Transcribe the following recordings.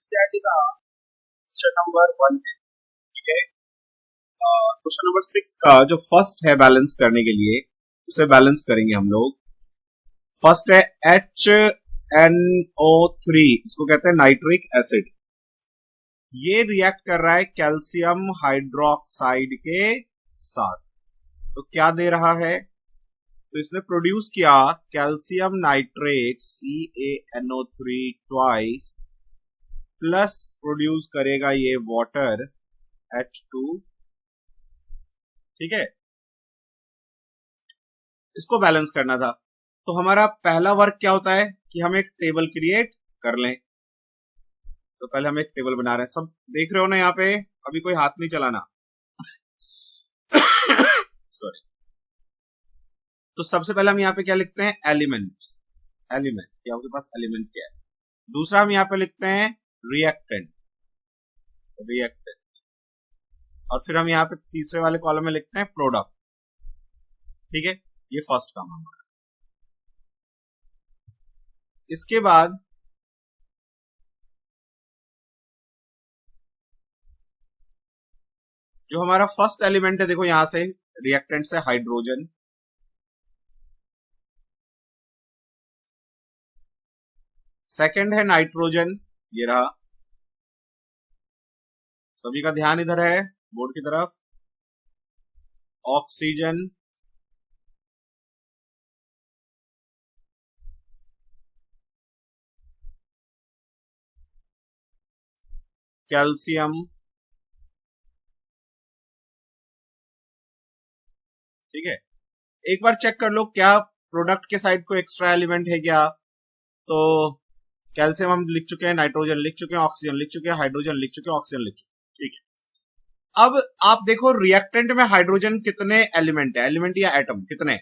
NCERT का question number 1 है। ठीक है, क्वेश्चन नंबर 6 का जो फर्स्ट है बैलेंस करने के लिए, उसे बैलेंस करेंगे हम लोग। फर्स्ट है HNO3, इसको कहते हैं नाइट्रिक एसिड। ये रिएक्ट कर रहा है कैल्शियम हाइड्रोक्साइड के साथ। तो क्या दे रहा है? तो इसने प्रोड्यूस किया calcium nitrate CaNO3 twice, plus produce करेगा ये वाटर H2। ठीक है, इसको बैलेंस करना था। तो हमारा पहला वर्क क्या होता है कि हम एक टेबल क्रिएट कर लें। तो पहले हम एक टेबल बना रहे हैं, सब देख रहे हो ना यहाँ पे, अभी कोई हाथ नहीं चलाना। सॉरी। तो सबसे पहले हम यहाँ पे क्या लिखते हैं? एलिमेंट। एलिमेंट क्या आपके पास एलिमेंट क्या है? दूसरा हम यहाँ पे लिखते हैं रिएक्टेंट। रिएक्टेंट। और फिर हम यहाँ पे तीसरे वाले कॉलम में लिखते हैं प्रोडक्ट। ठीक है, ये फर्स्ट काम हमारा। इसके बाद जो हमारा फर्स्ट एलिमेंट है, देखो यहां से रिएक्टेंट से हाइड्रोजन, सेकंड है नाइट्रोजन, ये रहा। सभी का ध्यान इधर है बोर्ड की तरफ। Oxygen, calcium. ठीक है, एक बार चेक कर लो क्या प्रोडक्ट के साइड को एक्स्ट्रा एलिमेंट है क्या। तो कैल्शियम हम लिख चुके हैं, नाइट्रोजन लिख चुके हैं, ऑक्सीजन लिख चुके हैं, हाइड्रोजन लिख चुके हैं, ऑक्सीजन लिख चुके हैं। ठीक है, अब आप देखो रिएक्टेंट में हाइड्रोजन कितने एलिमेंट है, एलिमेंट या एटम कितने?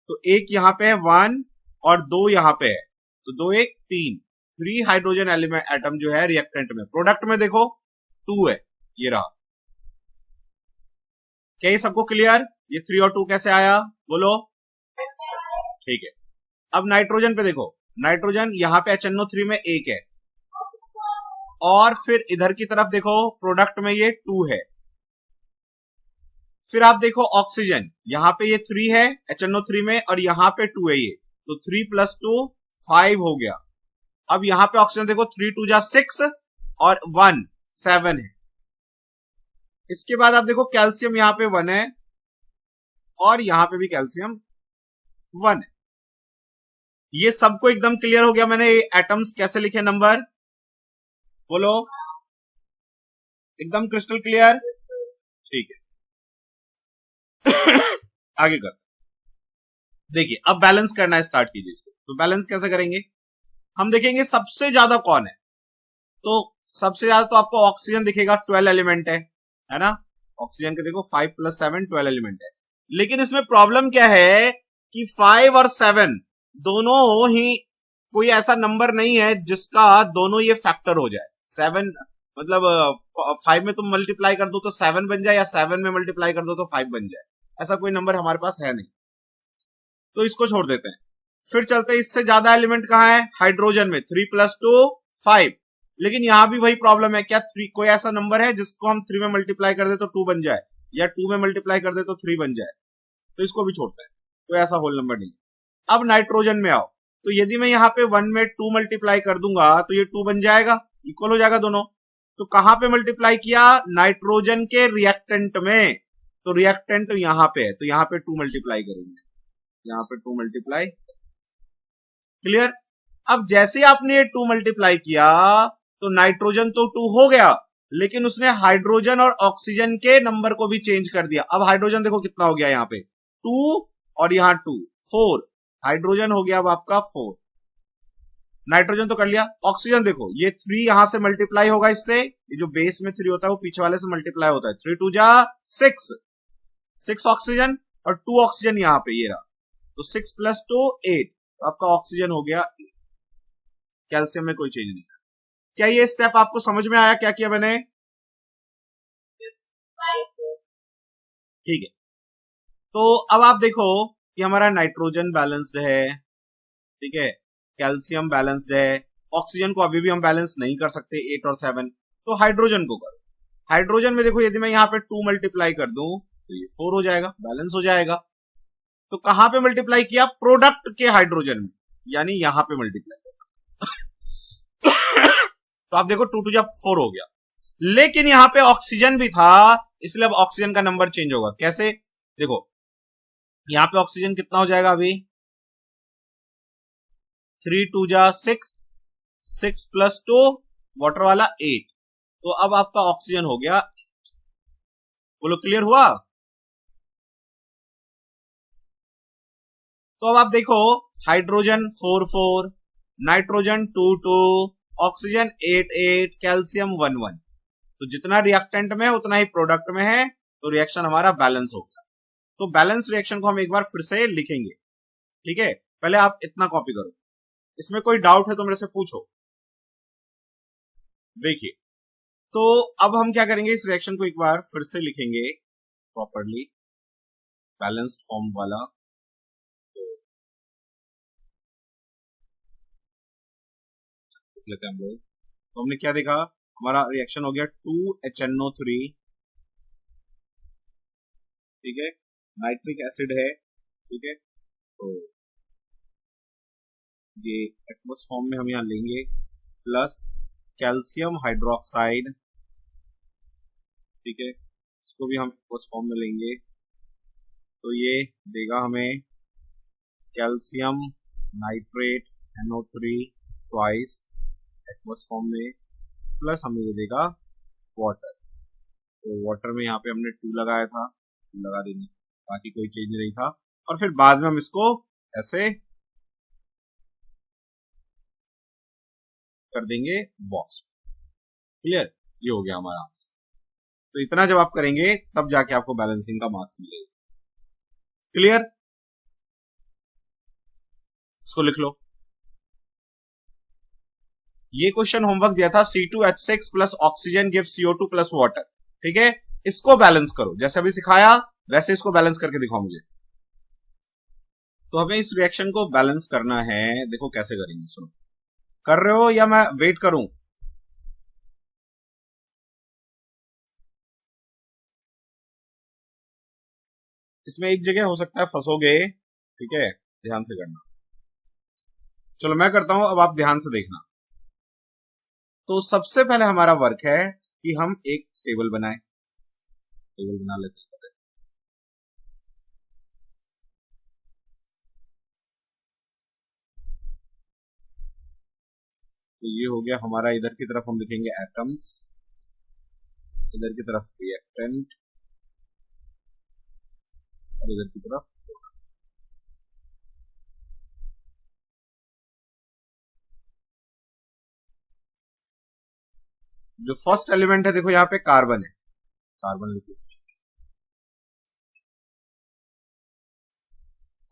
तो एक यहां पे है 1 और 2 यहां पे है, तो 2 1 3, 3 हाइड्रोजन एलिमेंट एटम जो है रिएक्टेंट में। प्रोडक्ट में देखो 2 है, ये रहा। क्या ये सबको क्लियर? ये 3 और 2 कैसे आया बोलो? ठीक है, अब नाइट्रोजन पे देखो, नाइट्रोजन यहां पे HNO3 में 1 है, और फिर इधर की तरफ देखो प्रोडक्ट में ये 2 है। फिर आप देखो ऑक्सीजन, यहां पे ये 3 है HNO3 में, और यहां पे 2 है ये, तो 3 + 2 5 हो गया। अब यहां पे ऑक्सीजन देखो 3 2 जा 6 और 1 7 है। इसके बाद आप देखो कैल्शियम यहां पे 1 है, और यहां पे भी कैल्शियम 1 है। ये सबको एकदम क्लियर हो गया? मैंने एटम्स कैसे लिखे, नंबर बोलो, एकदम क्रिस्टल क्लियर? ठीक है। आगे कर, देखिए अब बैलेंस करना स्टार्ट कीजिए इसको। तो बैलेंस कैसे करेंगे? हम देखेंगे सबसे ज्यादा कौन है। तो सबसे ज्यादा तो आपको ऑक्सीजन दिखेगा, 12 एलिमेंट है ना। ऑक्सीजन के देखो 5 + 7 12 एलिमेंट है। लेकिन इसमें प्रॉब्लम क्या है कि 5 और 7 दोनों ही कोई ऐसा नंबर नहीं है जिसका दोनों ये फैक्टर हो जाए। 7 मतलब 5 में तुम मल्टीप्लाई कर दो तो 7 बन जाए, या 7 में मल्टीप्लाई कर दो तो 5 बन जाए। ऐसा कोई नंबर हमारे पास है नहीं, तो इसको छोड़ देते हैं। फिर चलते हैं, इससे ज्यादा एलिमेंट कहां है? हाइड्रोजन में 3 + 2 5। लेकिन यहां भी वही प्रॉब्लम है, क्या 3 कोई ऐसा नंबर है जिसको हम 3 में मल्टीप्लाई कर दे तो 2 बन जाए, या 2 में मल्टीप्लाई कर दे तो 3 बन जाए? तो इसको भी छोड़ते हैं, कोई ऐसा होल नंबर नहीं। अब नाइट्रोजन में आओ, तो यदि मैं यहाँ पे 1 में 2 मल्टीप्लाई कर दूंगा तो ये 2 बन जाएगा, इक्वल हो जाएगा दोनों। तो कहां पे मल्टीप्लाई किया? नाइट्रोजन के रिएक्टेंट में। तो रिएक्टेंट यहां पे है, तो यहां पे 2 मल्टीप्लाई करेंगे, यहां पे 2 मल्टीप्लाई। क्लियर? अब जैसे आपने ये 2 मल्टीप्लाई किया तो नाइट्रोजन तो 2 हो गया, लेकिन उसने हाइड्रोजन और ऑक्सीजन के नंबर को भी चेंज कर दिया। अब हाइड्रोजन देखो कितना हो गया, यहाँ पे 2 और यहाँ 2 4, हाइड्रोजन हो गया अब आपका 4। नाइट्रोजन तो कर लिया। ऑक्सीजन देखो, ये 3 यहां से मल्टीप्लाई होगा इससे, ये जो बेस में 3 होता है वो पीछे वाले से मल्टीप्लाई होता है, 3 2 जा 6, 6 ऑक्सीजन और 2 ऑक्सीजन यहाँ पे, ये रहा। तो 6 + 2 8, तो आपका ऑक्सीजन हो गया। कैल्शियम में कोई चेंज नहीं है। क्या ये स्टेप आपको समझ में आया क्या किया मैंने? ठीक है, तो अब आप देखो कि हमारा नाइट्रोजन बैलेंस्ड है, ठीक है, कैल्शियम बैलेंस्ड है, ऑक्सीजन को अभी भी हम बैलेंस नहीं कर सकते 8 और 7, तो हाइड्रोजन को करो। हाइड्रोजन में देखो यदि मैं यहाँ पे 2 मल्टीप्लाई कर दूं तो ये 4 हो जाएगा, बैलेंस हो जाएगा। तो कहां पे मल्टीप्लाई किया? प्रोडक्ट के हाइड्रोजन में, यानी यहां पे मल्टीप्लाई तो आप देखो 2 2 जब 4 हो गया, लेकिन यहां पे ऑक्सीजन भी था, इसलिए अब ऑक्सीजन का नंबर चेंज होगा। कैसे? देखो यहां पे ऑक्सीजन कितना हो जाएगा अभी, 3 2 जा 6, 6 प्लस 2 वाटर वाला 8, तो अब आपका ऑक्सीजन हो गया। बोलो क्लियर हुआ? तो अब आप देखो हाइड्रोजन 4 4, नाइट्रोजन 2 2, ऑक्सीजन 8 8, कैल्शियम 1 1। तो जितना रिएक्टेंट में है उतना ही प्रोडक्ट में है, तो रिएक्शन हमारा बैलेंस हो गया। तो बैलेंस रिएक्शन को हम एक बार फिर से लिखेंगे, ठीक है? पहले आप इतना कॉपी करो, इसमें कोई डाउट है तो मेरे से पूछो। देखिए, तो अब हम क्या करेंगे, इस रिएक्शन को एक बार फिर से लिखेंगे प्रॉपर्ली, बैलेंस्ड फॉर्म वाला। लेते हैं हम लोग। तो हमने क्या देखा, हमारा रिएक्शन हो गया 2HNO3, ठीक है, नाइट्रिक एसिड है, ठीक है। तो ये एक्वस फॉर्म में हम यहां लेंगे, प्लस कैल्शियम हाइड्रोक्साइड, ठीक है, इसको भी हम एक्वस फॉर्म में लेंगे। तो ये देगा हमें calcium nitrate NO3 twice aqueous form में, प्लस हमें ये देगा वाटर। तो वाटर में यहाँ पे हमने 2 लगाया था, 2 लगा देंगे, बाकी कोई चेंज नहीं था। और फिर बाद में हम इसको ऐसे कर देंगे बॉक्स। क्लियर? ये हो गया हमारा आंसर। तो इतना जब आप करेंगे तब जाके आपको बैलेंसिंग का मार्क्स मिलेगा। क्लियर? इसको लिख लो। ये क्वेश्चन होमवर्क दिया था, C2H6 plus oxygen give CO2 plus water, ठीक है। इसको बैलेंस करो, जैसे अभी सिखाया वैसे इसको बैलेंस करके दिखाओ मुझे। तो हमें इस रिएक्शन को बैलेंस करना है, देखो कैसे करेंगे, सुनो। कर रहे हो या मैं वेट करूं? इसमें एक जगह हो सकता है फंसोगे, ठीक है, ध्यान से करना। चलो मैं करता हूं, अब आप ध्यान से देखना। तो सबसे पहले हमारा वर्क है कि हम एक टेबल बनाएं, टेबल बना लेते हैं। तो ये हो गया हमारा, इधर की तरफ हम लिखेंगे एटम्स, इधर की तरफ रिएक्टेंट, और इधर की तरफ जो फर्स्ट एलिमेंट है, देखो यहाँ पे कार्बन है, कार्बन लिख लो।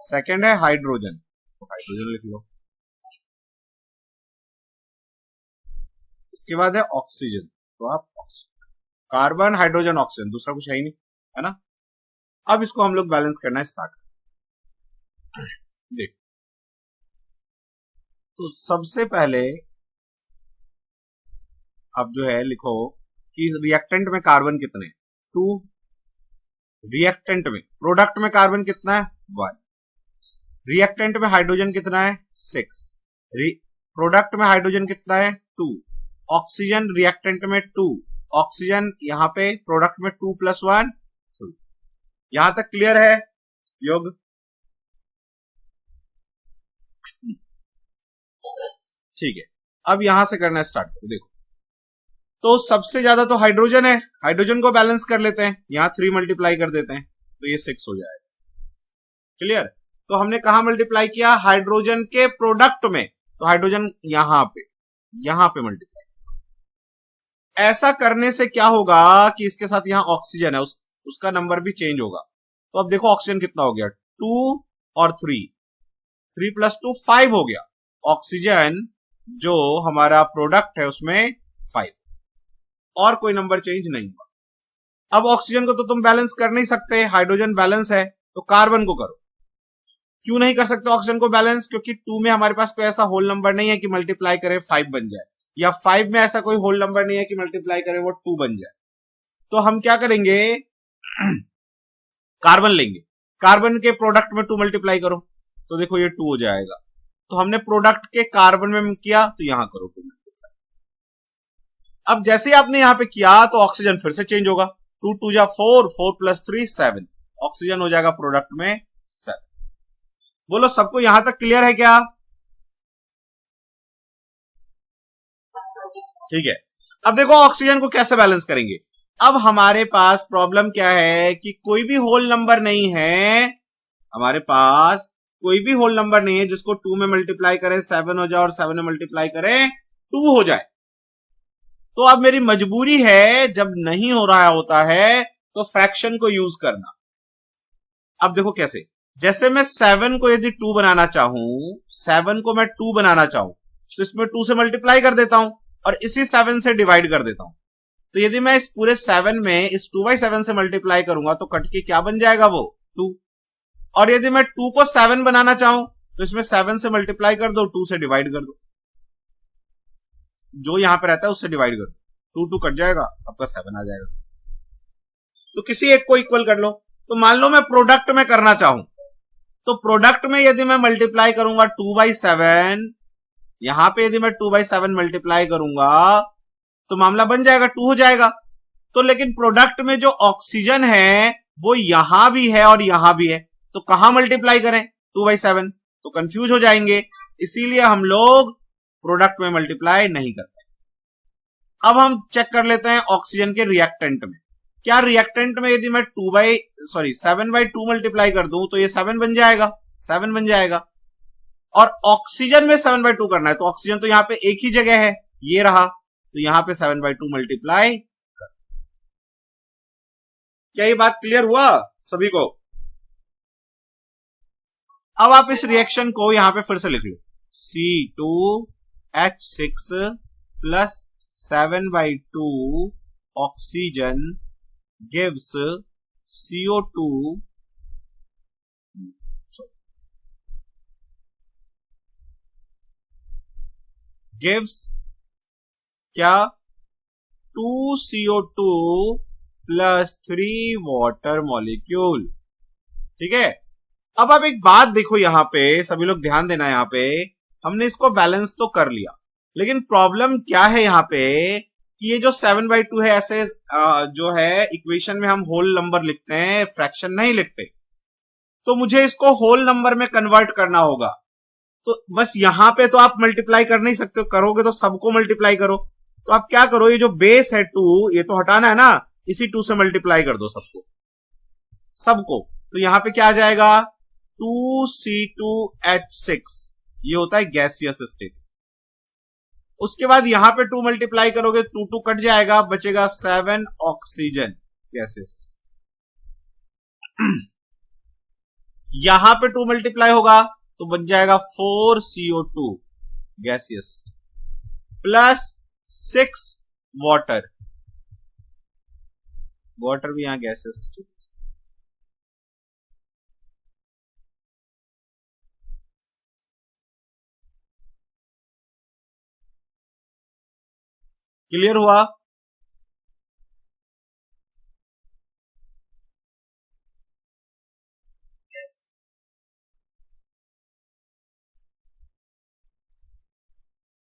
सेकंड है हाइड्रोजन, तो हाइड्रोजन लिख लो। इसके बाद है ऑक्सीजन, तो आप ऑक्सीजन, कार्बन हाइड्रोजन ऑक्सीजन, दूसरा कुछ है ही नहीं, है ना। अब इसको हम लोग बैलेंस करना स्टार्ट। देख, तो सबसे पहले अब जो है लिखो कि रिएक्टेंट में कार्बन कितने, 2, रिएक्टेंट में, प्रोडक्ट में कार्बन कितना है, 1, रिएक्टेंट में हाइड्रोजन कितना है, 6, प्रोडक्ट में हाइड्रोजन कितना है, 2, ऑक्सीजन रिएक्टेंट में 2, ऑक्सीजन यहां पे प्रोडक्ट में 2 प्लस 1, 3। यहां तक क्लियर है योग? ठीक है, अब यहां से करना स्टार्ट करो। देखो, तो सबसे ज्यादा तो हाइड्रोजन है, हाइड्रोजन को बैलेंस कर लेते हैं, यहां 3 मल्टीप्लाई कर देते हैं, तो ये 6 हो जाएगा। क्लियर? तो हमने कहा मल्टीप्लाई किया, हाइड्रोजन के प्रोडक्ट में, तो हाइड्रोजन यहां पे मल्टीप्लाई। ऐसा करने से क्या होगा कि इसके साथ यहां ऑक्सीजन है, उसका नंबर भी चेंज होगा। तो अब देखो ऑक्सीजन कितना हो गया, 2 और 3, 3 प्लस 2 5 हो गया। ऑक्सीजन जो हमारा प्रोडक्ट है उसमें 5, और कोई नंबर चेंज नहीं हुआ। अब ऑक्सीजन को तो तुम बैलेंस कर नहीं सकते, हाइड्रोजन बैलेंस है, तो कार्बन को करो। क्यों नहीं कर सकते ऑक्सीजन को बैलेंस? क्योंकि 2 में हमारे पास कोई ऐसा होल नंबर नहीं है कि मल्टीप्लाई करे 5 बन जाए, या 5 में ऐसा कोई होल नंबर नहीं है कि मल्टीप्लाई करे वो 2 बन जाए। तो हम क्या करेंगे, कार्बन लेंगे, कार्बन के प्रोडक्ट में 2 मल्टीप्लाई करो तो देखो ये 2 हो जाएगा। तो हमने प्रोडक्ट के कार्बन में किया तो यहां करो 2 मल्टीप्लाई। अब जैसे ही आपने यहां पे किया तो ऑक्सीजन फिर से चेंज होगा, 2 2 जा 4, 4 + 3 7, ऑक्सीजन हो जाएगा प्रोडक्ट में 7। बोलो सबको यहां तक क्लियर है क्या? ठीक है। अब देखो ऑक्सीजन को कैसे बैलेंस करेंगे। अब हमारे पास प्रॉब्लम क्या है कि कोई भी होल नंबर नहीं है, हमारे पास कोई भी होल नंबर नहीं है जिसको 2 में मल्टीप्लाई करें 7 हो जाए और 7 में मल्टीप्लाई करें 2 हो जाए। तो अब मेरी मजबूरी है, जब नहीं हो रहा होता है तो फ्रैक्शन को यूज करना। अब देखो कैसे, जैसे मैं 7 को यदि 2 बनाना चाहूं, 7 को मैं 2 बनाना चाहूं तो इसमें 2 से मल्टीप्लाई कर देता हूं और इसी 7 से डिवाइड कर देता हूं। तो यदि मैं इस पूरे 7 में इस 2/7 से मल्टीप्लाई करूंगा तो कट के क्या बन जाएगा वो 2। और यदि मैं 2 को 7 बनाना चाहूं तो इसमें 7 से मल्टीप्लाई कर दो, 2 से डिवाइड कर दो, जो यहां पे रहता है उससे डिवाइड कर दो, 2 2 कट जाएगा, आपका 7 आ जाएगा। तो किसी एक को इक्वल कर लो। तो मान लो मैं प्रोडक्ट में करना चाहूं तो प्रोडक्ट में यदि मैं मल्टीप्लाई करूंगा 2/7, यहां पे यदि मैं 2/7 मल्टीप्लाई करूंगा तो मामला बन जाएगा, 2 हो जाएगा। तो लेकिन प्रोडक्ट में जो ऑक्सीजन है वो यहां भी है और यहां भी है, तो कहां मल्टीप्लाई करें 2/7, तो कंफ्यूज हो जाएंगे, इसीलिए हम लोग प्रोडक्ट में मल्टीप्लाई नहीं करते। अब हम चेक कर लेते हैं ऑक्सीजन के रिएक्टेंट में। क्या रिएक्टेंट में यदि मैं 7/2 मल्टीप्लाई कर दूं तो ये 7 बन जाएगा, 7 बन जाएगा। और ऑक्सीजन में 7/2 करना है तो ऑक्सीजन तो यहां पे एक ही जगह है, ये रहा, तो यहां पे 7/2 मल्टीप्लाई कर। क्या ये बात क्लियर हुआ सभी को? अब आप इस रिएक्शन को यहां पे फिर से लिख लो, C2H6 plus 7/2 oxygen gives CO2 gives क्या 2CO2 प्लस 3 वाटर मॉलिक्यूल। ठीक है। अब आप एक बात देखो, यहां पे सभी लोग ध्यान देना, यहां पे हमने इसको बैलेंस तो कर लिया, लेकिन प्रॉब्लम क्या है यहां पे कि ये जो 7/2 है, ऐसे जो है इक्वेशन में हम होल नंबर लिखते हैं, फ्रैक्शन नहीं लिखते, तो मुझे इसको होल नंबर में कन्वर्ट करना होगा। तो बस यहां पे तो आप मल्टीप्लाई कर नहीं सकते, करोगे तो सबको मल्टीप्लाई करो। तो आप क्या करो, ये जो बेस है 2, ये तो हटाना है ना, इसी 2 से मल्टीप्लाई कर दो सबको, सबको। तो यहां पे क्या आ जाएगा 2C2H6, ये होता है गैसियस स्टेट। उसके बाद यहां पे 2 मल्टीप्लाई करोगे, 2 2 कट जाएगा, बचेगा 7 ऑक्सीजन गैसियस स्टेट। यहां पे 2 मल्टीप्लाई होगा तो बन जाएगा 4CO2 gaseous state plus 6 water, water भी यहां गैसियस स्टेट। क्लियर हुआ?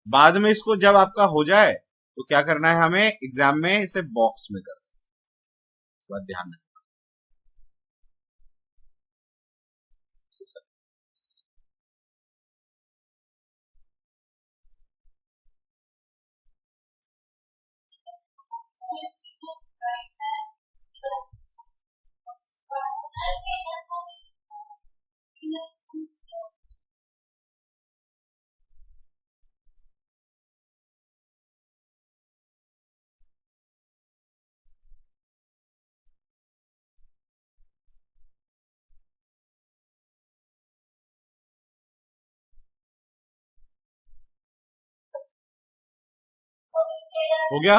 बाद में इसको जब आपका हो जाए तो क्या करना है, हमें एग्जाम में इसे बॉक्स में करना है, बात ध्यान रखना। हो गया?